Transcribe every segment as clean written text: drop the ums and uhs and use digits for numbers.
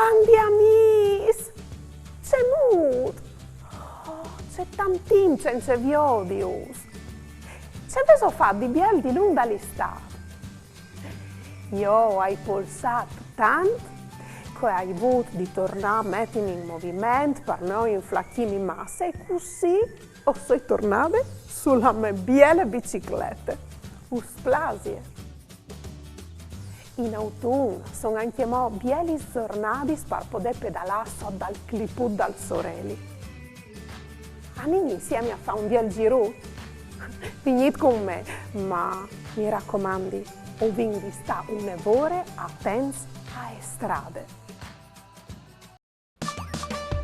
Mandi amis! C'è mood! Oh, c'è tantim senza viodius! C'è beso fa di biel di lunga l'estate. Io hai polsato tanto che hai avuto di tornare a mettere in movimento per noi inflacchini massa e così ho sei tornata sulla mia biele bicicletta. Usplasie. In autunno sono anche mo bieli giornati per poter pedalare sotto dal cliput dal Sorelli. Andiamo insieme a fare un biel giro? Venite con me, ma mi raccomandi, o quindi sta un evore attenti alle strade.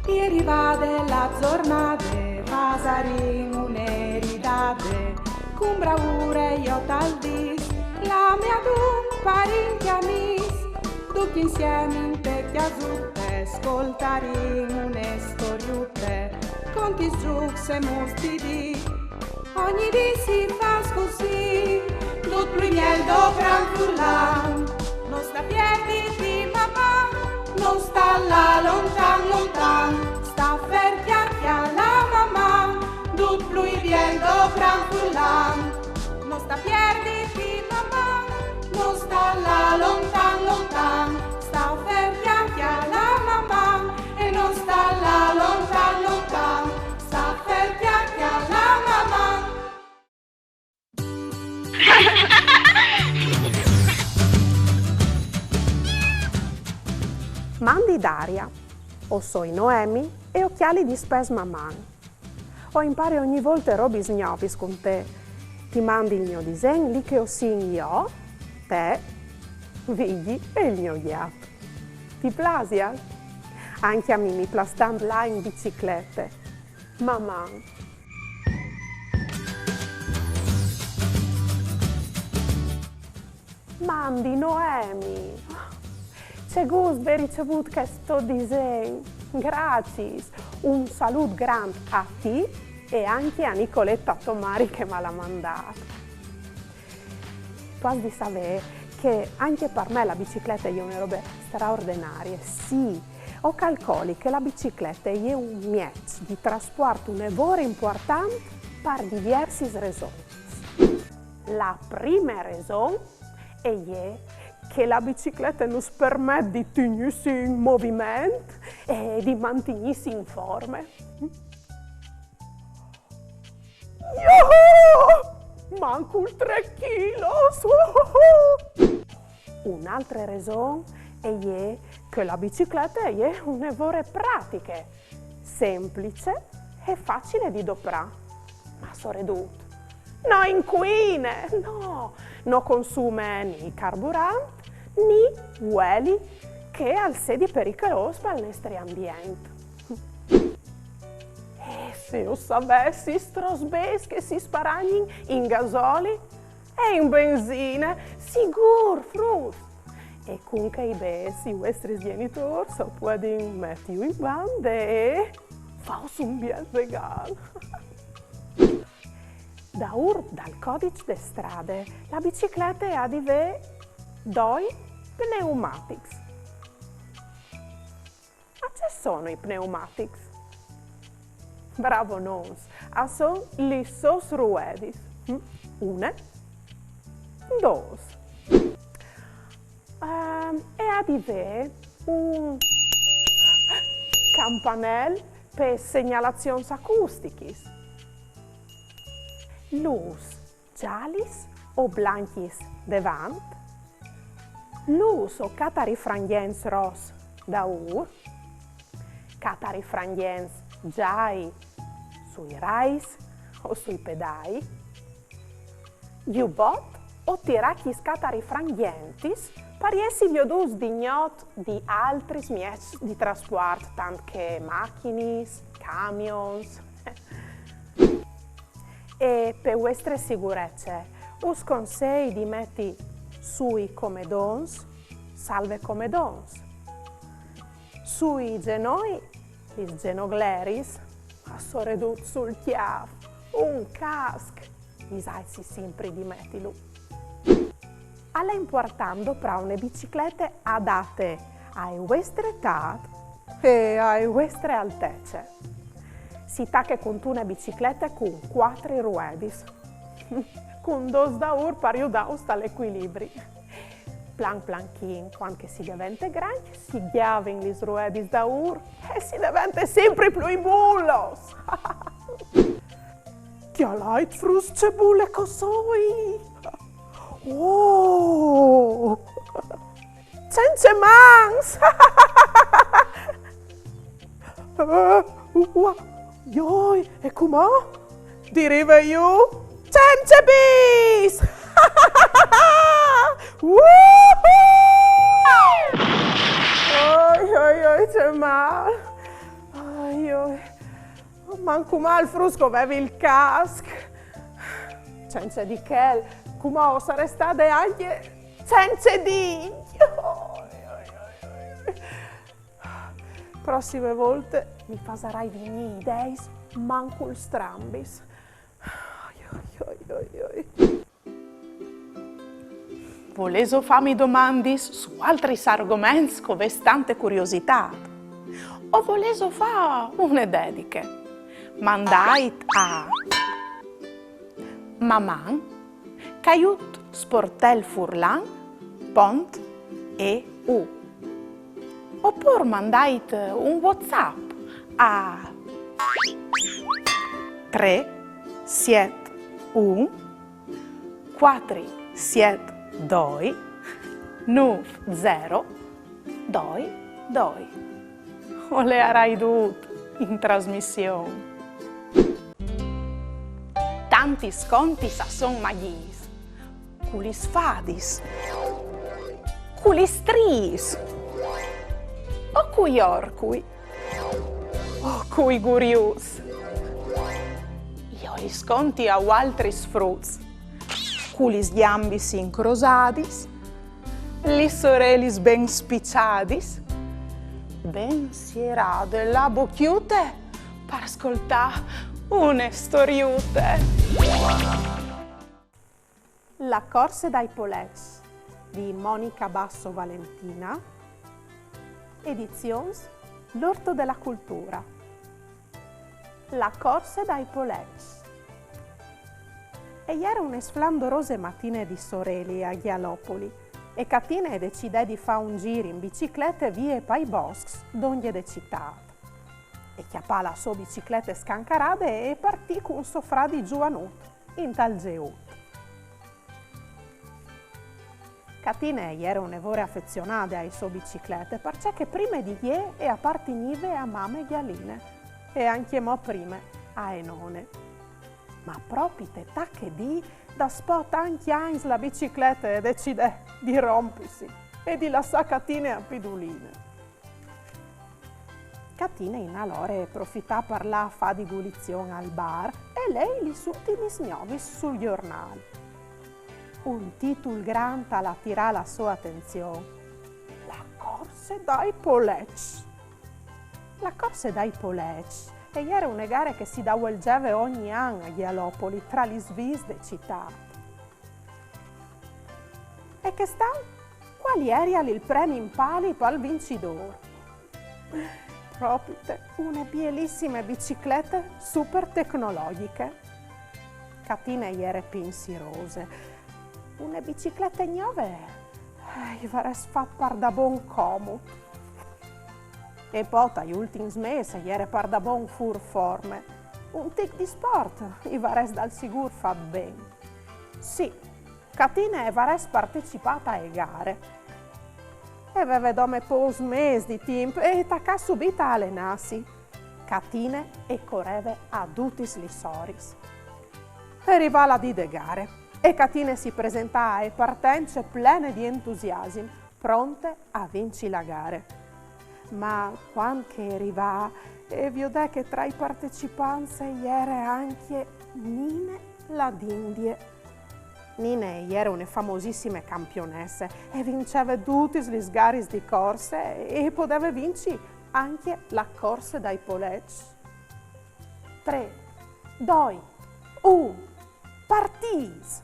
Ieri vade la giornata, pasarin un'eridade, con bravura io tal dis, la mia dun parenti amis, tutti insieme in tecchia zuppe, ascoltarin une storiutte, conti giux e mustidi, ogni di si fa così, tutto il miel do franfullan, non sta piedi di mamma, non sta là lontan lontan, sta ferchiacchia la mamma, tutto lui miel do franfullan, non sta piedi di mamma, non sta là lontan lontan, sta ferchiacchia la mamma, e non sta là lontan lontan, sta ferchiacchia la mamma. Mandi Daria, o soi Noemi e occhiali di Spes Maman. O impari ogni volta robi sgnopis con te. Ti mandi il mio disegno lì che ho sin io, te, vigli e il mio gatto. Ti plasia? Anche a me mi plastan là in biciclette. Maman. Mandi Noemi. C'è gusto di ricevuto questo disegno. Grazie. Un saluto grande a te e anche a Nicoletta Tomari che me l'ha mandato. Puoi di sapere che anche per me la bicicletta è una roba straordinaria. Sì, ho calcoli che la bicicletta è un mezzo di trasporto un evore importante per diverse ragioni. La prima ragione è che la bicicletta ci permette di tenersi in movimento e di mantenersi in forma. Manco il 3 kg! Un'altra ragione è che la bicicletta è un'evore pratica, semplice e facile di doprare, ma soprattutto non inquina, no, non consuma né carburante né ueli che al sedi pericolosi per il nostro ambiente. E se io sapessi strasbes che si sparagno in gasoli e in benzina, sicuro, frus. E con che i bessi, i vostri genitori, so possono mettere in banda e fare un bel regalo. Dal codice delle strade, la bicicletta ha di due pneumatics. Ma ci sono i pneumatics? Bravo nons, sono le sos ruedis. Una, dos. E ha di un campanello per segnalazioni acustiche. Luz giallis o blanchis devant, luz o catarifrangiens ros daur, catarifrangiens giai sui rais o sui pedai, giubbot o tirachis catarifrangientis pariessi viodus dignot di altri mezzi di trasporto, tant che macchinis, camions. E per vostre sicurezze, us consiglio di mettere sui comedons, salve comedons, sui genoi, i genogleris, a soredut sul chiav, un casco, bisogna sempre di metterlo. Alla importando per una bicicletta adatte ai vostre età e ai vostre altezze. Si tacche con una bicicletta con 4 ruedis, con 2 daur per aiutare all'equilibrio. Plan planchin, quando si diventa grande, si chiaven le ruedis daur e si diventa sempre più in bullos. Che leit frus cebule cosoi? Oh! Senza mans! Joi, e com'è? Direva io? Senza bis! Oi, c'è male! Manco mal frusco avevi il casco! Senza di che, come sarei stata anche senza di... Prossime volte mi fasarai di miei idei manco il strambis. Volevo farmi domande su altri argomenti con tante curiosità. O volevo fare una dedica. Mandai a Maman, Caiut Sportel Furlan, Pont e U. Oppure mandai un WhatsApp a 3 7 1 4 7 2 9 0 2 2. O le avrai dovute in trasmissione. Tanti sconti son magis, culis fadis, culis tris, o cui orcui, o cui gurius. Io li sconti a altris fruts, culis gambis incrosadis, li sorelis ben spicciadis, ben sierà della bocchiute per ascoltare une storiute. La corsa dai polets di Monica Basso Valentina, edizions L'Orto della Cultura. La corsa dai polets. E ieri une splendorose mattine di sorelli a Ghialopoli e Catina decide di fare un giro in bicicletta via pai boschi d'ogni de città. E chiappò la sua bicicletta scancarata e partì con suo frate giovanotto in tal geut. Catina era un'evore affezionata alle sue biciclette perché prima di ieri è apparteniva a mamme ghialine e anche mo prima a enone. Ma proprio te tacche di da spot anche Heinz la bicicletta e decide di rompersi e di lasciare Catina a piduline. Catina in allora approfittò per la fa di gulizione al bar e lei gli ultimi sniovi sul giornale. Un titolo grande attirò la sua attenzione. La corsa dai polets. La corsa dai polets era una gara che si svolgeva ogni anno a Ghialopoli tra le sviste città. E che sta? Quali erano il premio in pali per il vincitore? Proprio una bellissima bicicletta super tecnologiche. Catina era pensierosa. Una bicicletta nuova gli varrebbe fatta da buon comodo. E poi, negli ultimi mesi, era per da buon forme. Un tic di sport gli varrebbe dal sicuro fatto bene. Sì, Catina varrebbe partecipata alle gare. E aveva dome pos mesi di tempo e tacca subito a allenarsi. Catina e correva a tutti gli soris. Arrivò la di de gare e Catina si presentava ai partenze piene di entusiasmo, pronte a vincere la gara. Ma quando arrivò, vide che tra i partecipanti era anche Nina la d'Indie. Nina era una famosissima campionessa e vinceva tutte le gare di corse e poteva vincere anche la corsa dai polets. 3, 2, 1, partis!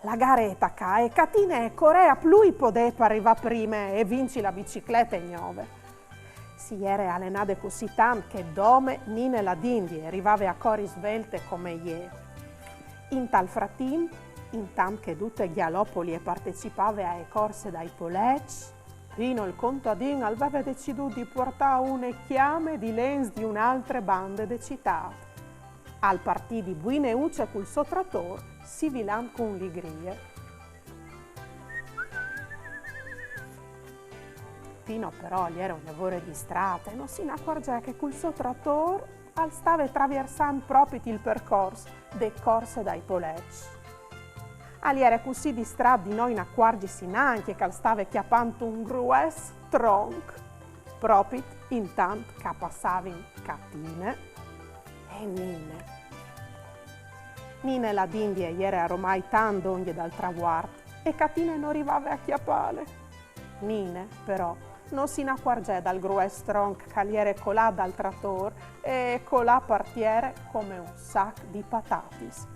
La garetta ca e Catina e Corea plui poté arrivare prima e vinci la bicicletta in Iove. Si era allenate così tanto che dome Nine la Dindi arrivava a cori svelte come ieri. In tal frattempo, intanto che tutte le gallopoli partecipavano alle corse dai poleci, Pino il contadino aveva deciso di portare una chiame di lens di un'altra banda di città. Al partì di buine ucce col suo trattore, si vilan con ligrie. Pino però gli era un lavoro di strada e non si ne accorgeva che col suo trattore stava attraversando proprio il percorso delle corse dai poleci. Agli era così distratto di non accorgersi neanche che stava chiappando un gruesso tronco, proprio intanto che passavano Catina e Nine. Nine la Dindia era ormai tanto ogni dal traguardo e Catina non arrivava a chiappare. Nine, però, non si ne accorgeva dal gruesso tronco che gli era colato dal trattore e colà partiere come un sacco di patatis.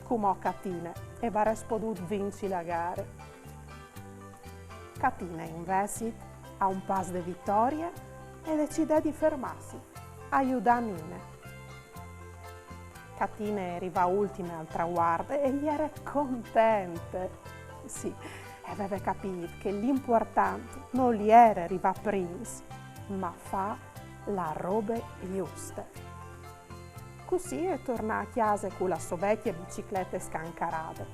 Come Catina e va potuto vincere la gara. Catina invece a un passo di vittoria e decide di fermarsi, aiutare Nine. Catina arriva ultima al traguardo e gli era contenta. Sì, aveva capito che l'importante non gli era arrivare prima, ma fa la roba giusta. Così è tornata a casa con la sua vecchia bicicletta scancarata.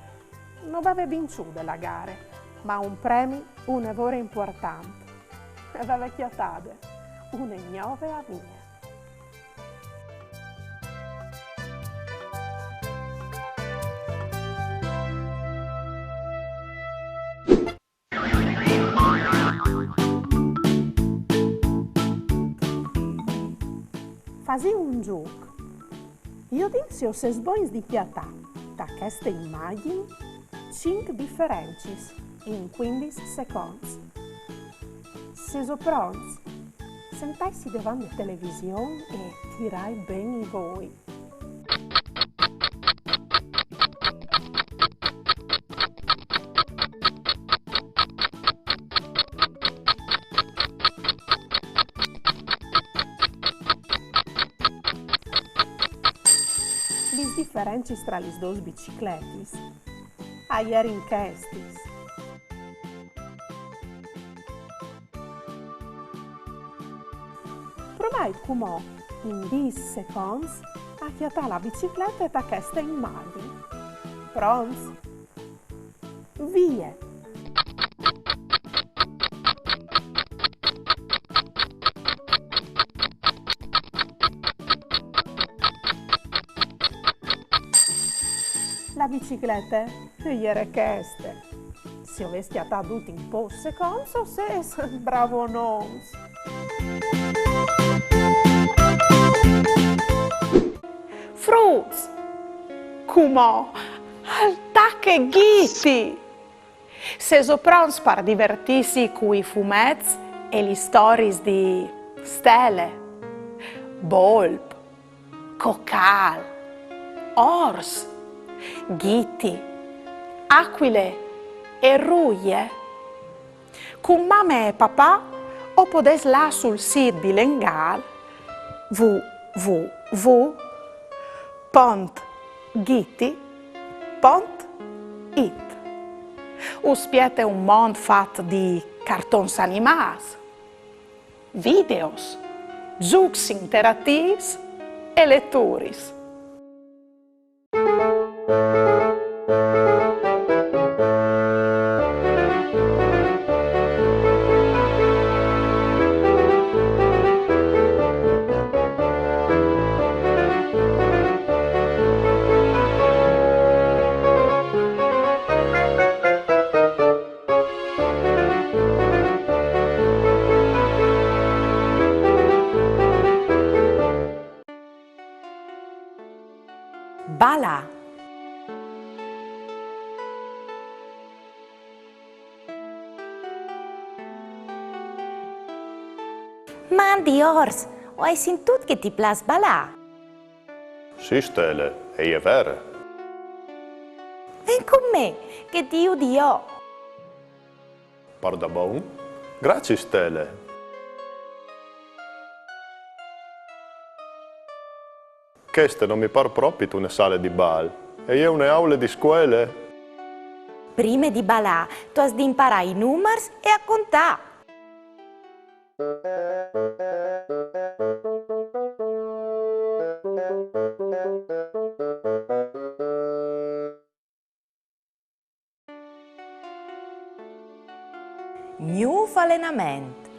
Non aveva vinto la gara, ma un premio, un lavoro importante. Aveva chiatato una nuova via. Fasi un gioco. Io dico se sbogli di chiatà da queste immagini 5 differenze in 15 secondi. Se sono pronti, sentarsi davanti alla televisione e tirai bene voi. Le differenze tra le due biciclette ieri in questi. Provai come in 10 secondi a chiattare la bicicletta da queste immagini. Pronti? Via! La bicicletta era questa. Se avessi chiattato tutti in poco secondi, o se bravo non. Fruits! Come? Altacche ghiti! Se sono pronti per divertirsi con i fumetti e le storie di stelle, volpe, coccal, orsi, ghiti, aquile e ruie. Con mamma e papà o potete là sul sito di Lengal www.ghiti.it. Uspiete un mondo fatto di cartoni animati, videos, giochi interattivi e letture. Bala. Mandi Ors, hai sentito che ti piace ballare? Sì, Stelle, è vero. E Ven con me, che ti udirò. Pardon? Grazie, Stelle. Queste non mi par proprio una sala di bal, e io une aule di scuole. Prima di ballare, tu hai di imparare i numeri e a contare. Nuovo allenamento.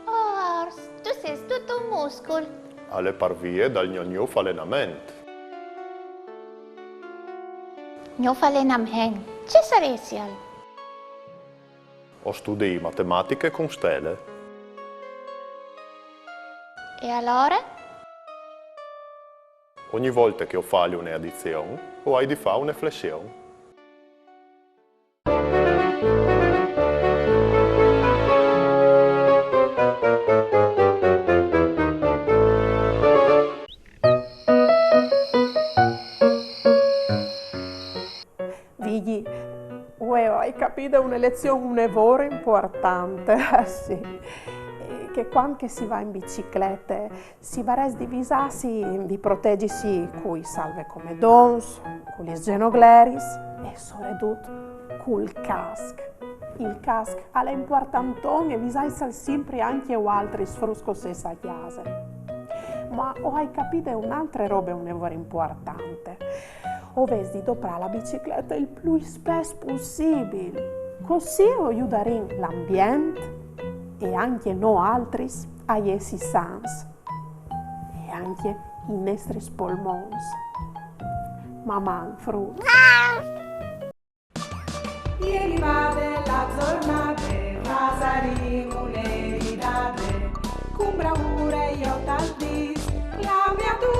Ors, tu sei tutto un muscolo. Alle parvie dal gnogno allenamento. Nuovo allenamento. Ci saresti al? Ho studi matematiche con Stelle. E allora? Ogni volta che ho fatto un'addizione, o hai di fare una flessione. Vigli, hai capito, una lezione, un lavoro importante, sì. Che quando si va in bicicletta si va divisarsi, di proteggersi con i salve come dons, con gli genogleris e soprattutto col casco. Il casco è importante e bisogna sempre anche altri sfrusco se sa chiesa. Ma hai capito un'altra roba, un lavoro importante. Ovesi di doprare la bicicletta il più spesso possibile, così aiutare l'ambiente e anche noi altri a essere sans e anche i nostri polmoni. Mamma, frutta. Ieri vade la giornata, pasaremo le ridate, con bravura io t'aldis, la mia tu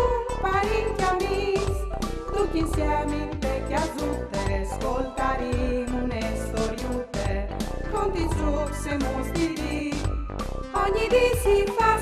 parenti amis, tutti insieme in te chiasutte, ascoltaremo une storiute, conti su se mostri, ogni di si fa